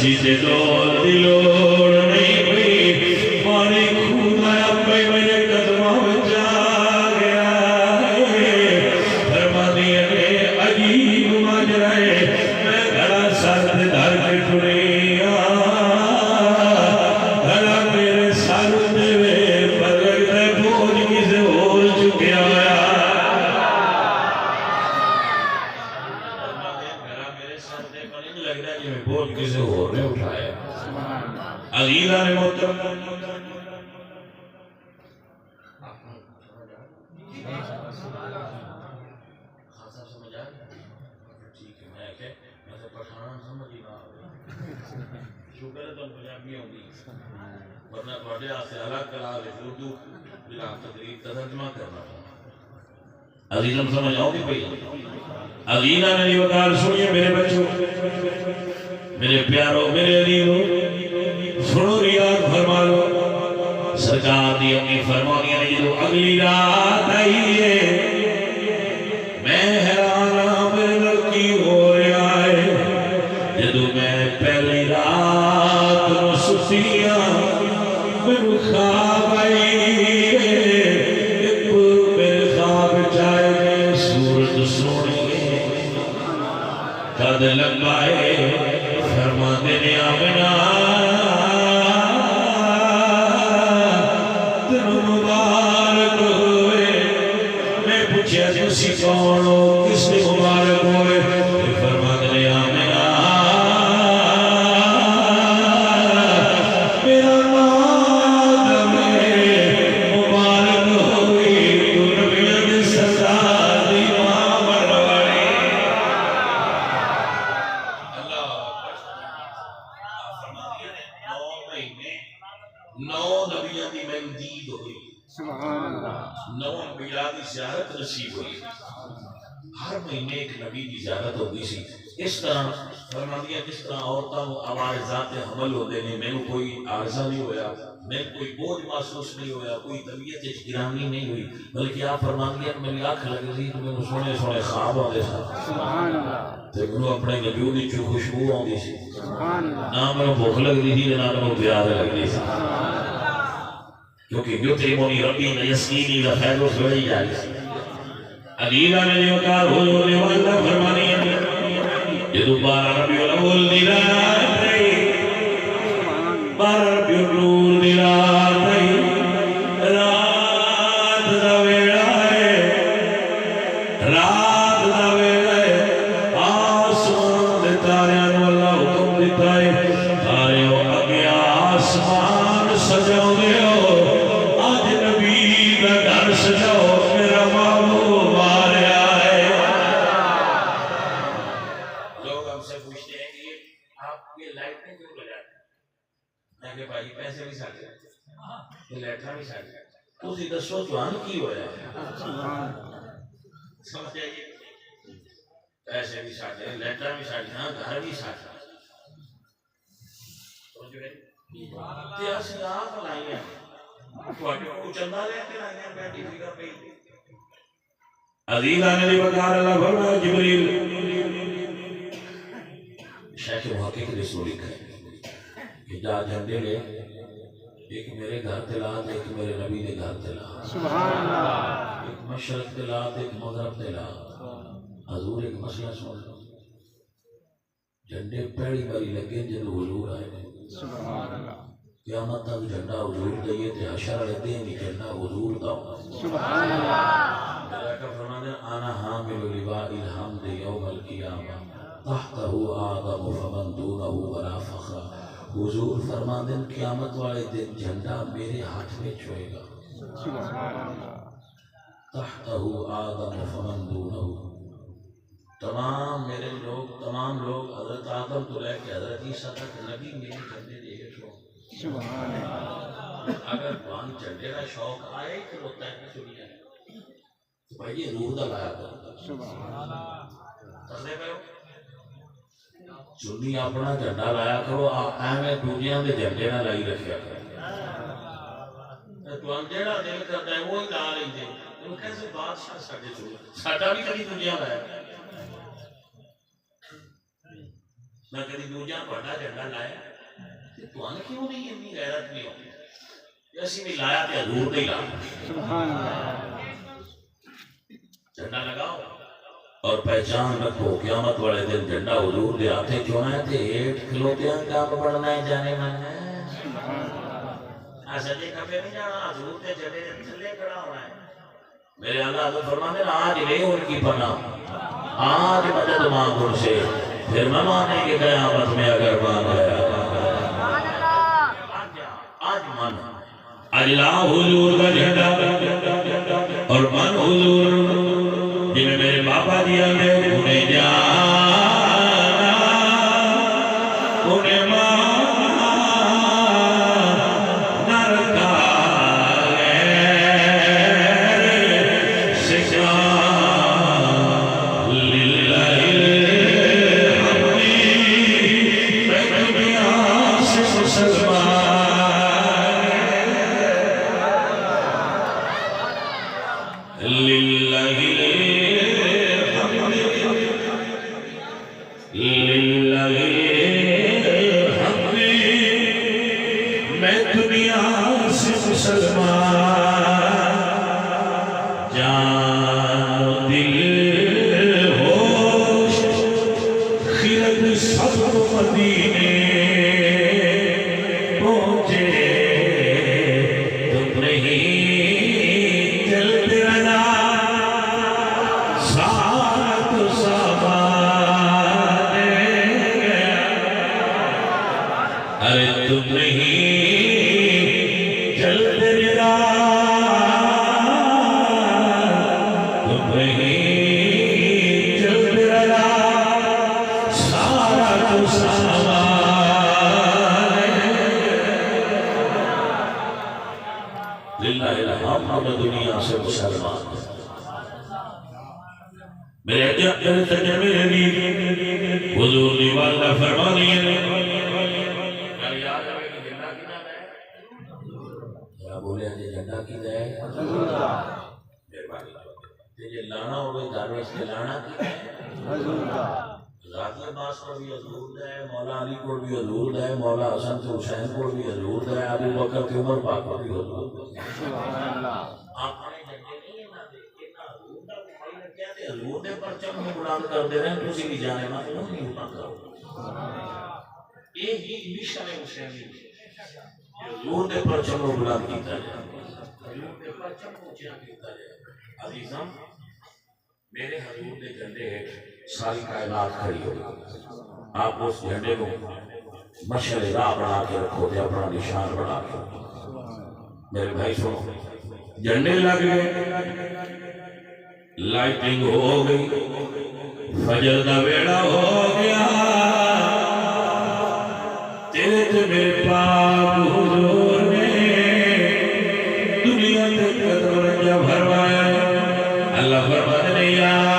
کسی سے دول دلوڑ نہیں ہوئی ماری خدا اپنے میرے قدموں میں جا گیا ہے فرما دیا کہ عجیب ماجرا ہے میں گھڑا سر دھر کے ٹریا گھڑا میرے سر دے پر لگتا ہے بوجھ کسے ہول چکیا ہے بول کسے اور نے اٹھایا عزیزہ نے محترم خاصا سمجھ آئے ٹھیک ہے میں کہ میں سے پٹھانا سمجھ ہی نہ آئے شکر ہے تو پنجابی ہوں گی ورنہ بڑے آسے الگ کرا لے اردو بلا تقریب ترجمہ کرنا تھا عزیزم سمجھ آؤ گی پہی عزیزہ نے یہ وقال سنیے میرے بچوں میرے پیاروں میرے عزیزوں سنو ریاض فرما لو سرکار دی اپنی فرمانیاں نے جو اگلی رات آئی ہے میں حیران میرے لڑکی ہو رہا ہے جدو میں پہلی رات نو سسیاں میرے خواب آئی ایک میرے خواب چاہے میں سورج سوڑی قد لمبائے فرما دینے آمنا تن مبارک ہوئے میں پوچھا تسی کون ہو کس نے مبارک ہوئے فرما دینے آمنا میرا مادم مبارک ہوئی تو نبیت سردار دی ماں بروڑی نو نبیوں کی مندید ہوئی نو انبیاء کی زیارت نصیب ہوئی ہر مہینے ایک نبی کی زیارت ہوگی سی اس طرح فرمانیاں جس طرح عورتوں کو عوارضات حمل ہوتے ہیں میں کوئی عارضہ نہیں ہویا میں کوئی بوجھ محسوس نہیں ہویا کوئی طبیعت گرانی نہیں ہوئی بلکہ آپ فرمانیاں میری آنکھ لگ رہی تو میں سونے سونے خواب آتے ساتھ تو میں اپنے نبیوں کی جو خوشبو آتی سی نہ میں بھوک لگ رہی تھی نہ میں پیار لگ رہی تھی کیونکہ یطعمنی ربی یسقینی لخیر سوئی جاری سی علیلہ نے دیوکار حضور نے واللہ فرمانی جدو 12 ربیع الاول دی رات رہی 12 ربیع الاول دی رات رہی رات دا ویڑا ہے رات دا ویڑا ہے آسمان دے تاریاں نو اللہ حکم دیتا ہے تاریوں اگے آسمان سجاؤ دے ہو آج نبی دا گھر سجاؤ میرا محبوب آ رہا ہے لوگ ہم سے پوچھتے ہیں کہ آپ یہ لائٹیں کیوں لگاتے ہیں میں کہ بھائی پیسے بھی ساٹھ جاتے ہیں لیٹرا بھی ساٹھ جاتے ہیں تو اسی دسو جوان کی ہو رہا ہے سمجھ جائیے پیسے بھی ساٹھ ہیں لیٹرا بھی ساٹھ ہیں گھر بھی ساٹھ ہیں سمجھ گئے تیاسی آپ لائیں عزیز آنے لی بکار اللہ فرمائے جبریل شیخ محقق رسول لکھا ہے کہ جا جھنڈے لے ایک میرے گھر تلات ایک میرے نبی دے گھر تلات سبحان اللہ ایک مشرق تلات ایک مغرب تلات حضور ایک مسئلہ سن جھنڈے پیڑی باری لگے جن حضور آئے سبحان اللہ قیامت تک جھنڈا حضور دئیے تے حشر لیتے ہیں جھنڈا حضور دا سبحان اللہ میرا کا فرمانے آنا حامل لواء الحمد یوم القیامہ تحتہ آدم فمن دونہ ولا فخر حضور فرمانے قیامت والے دن جھنڈا میرے ہاتھ میں چھوئے گا سبحان اللہ تحتہ آدم فمن دونہ تمام میرے لوگ تمام لوگ حضرت آدم تو لے کے حضرت عیسیٰ تک نبی میرے جھنڈے دے کے چھوڑ سبحان اللہ اگر وہاں جھنڈے کا شوق آئے تو ہوتا ہے کہ چلی جائے تو بھائی یہ روح دا لایا کرتا سبحان اللہ تصدیق کرو چنی اپنا جھنڈا لایا کرو اہمیں دنیا دے جھنڈے نہ لائی رکھیا کرو تو ہم جیڑا دل کرتا ہے وہی لا رہی دے ان کیسے بادشاہ ساڑھے چھوڑے ساڑھا بھی کبھی دنیا لایا میں کدی دوجا بڑا جھنڈا لایا تو آنے کیوں نہیں اتنی غیرت نہیں ہوتی ایسی بھی لایا تے حضور دے لایا جھنڈا لگاؤ اور پہچان رکھو قیامت والے دن جھنڈا حضور دے ہاتھے چونا ہے تے ایٹ کھلوتیاں کام پڑھنا ہے جانے من ہے سجے کبھی نہیں جانا حضور دے جھنڈے دے تھلے کھڑا ہونا ہے میرے اللہ حضرت فرماتے ہیں آج لے ان کی پناہ آج مدد مانگ ان سے پھر نہ مانے کہ قیامت میں اگر مان گیا آج مان اللہ حضور کا جھنڈا اور من حضور جنہیں میرے باپا دیا میں انہیں جانا انہیں مانا نہ رکھا دنیا سے مسلمان میرے حضور نے والدہ فرما دیا کیا بولے جی جھنڈا کی دے یہ لانا ہوگا درویش کے لانا کی ذاتی عباس کو بھی حضور دے مولا علی کو بھی حضور دے مولا حسن سے حسین کو بھی حضور دے ابو بکر کی عمر پاک کو بھی حضور دے اپنے جھنڈے نہیں نہ دیکھے نہ حضور دا بھائی نے کیا تے حضور دے پرچم میں بلند کر دے رہے ہیں کسی بھی جانے میں نہیں ہوتا کرو یہ ہی مشن حسینی حضور دے پرچم کو بلند کیتا جائے حضور دے پرچم کو اونچا کیتا جائے عزیزاں میرے حضور دے جھنڈے ساری کائنات کھڑی ہوئی آپ اس جھنڈے کو مشعل راہ بنا کے رکھو دے اپنا نشان بنا کے میرے بھائی سنو جھنڈے لگ گئے لائٹنگ ہو گئی فجر دا ویڑا ہو گیا تیرے تے میرے پاک حضور نے دنیا تے قدر رجا بھروایا اللہ فرماتے ہیں یا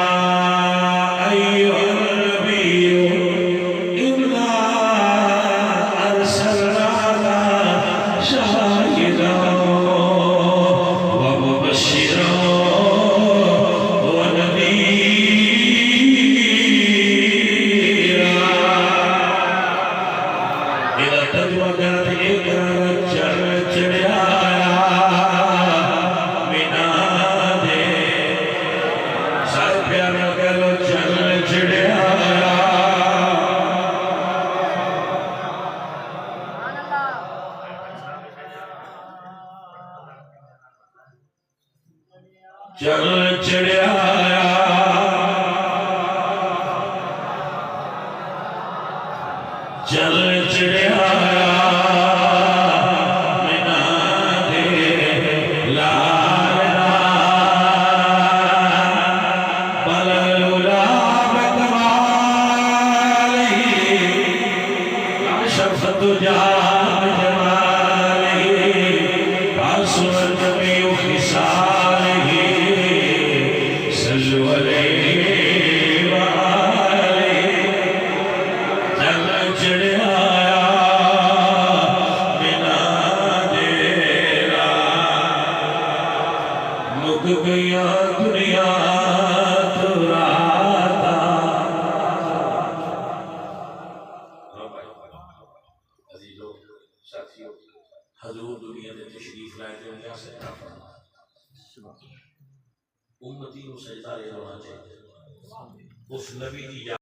حضور دنیا دے تشریف لائے تے انہاں سے کیا فرمایا امتی کو سجدہ لے ہونا چاہیے اس نبی کی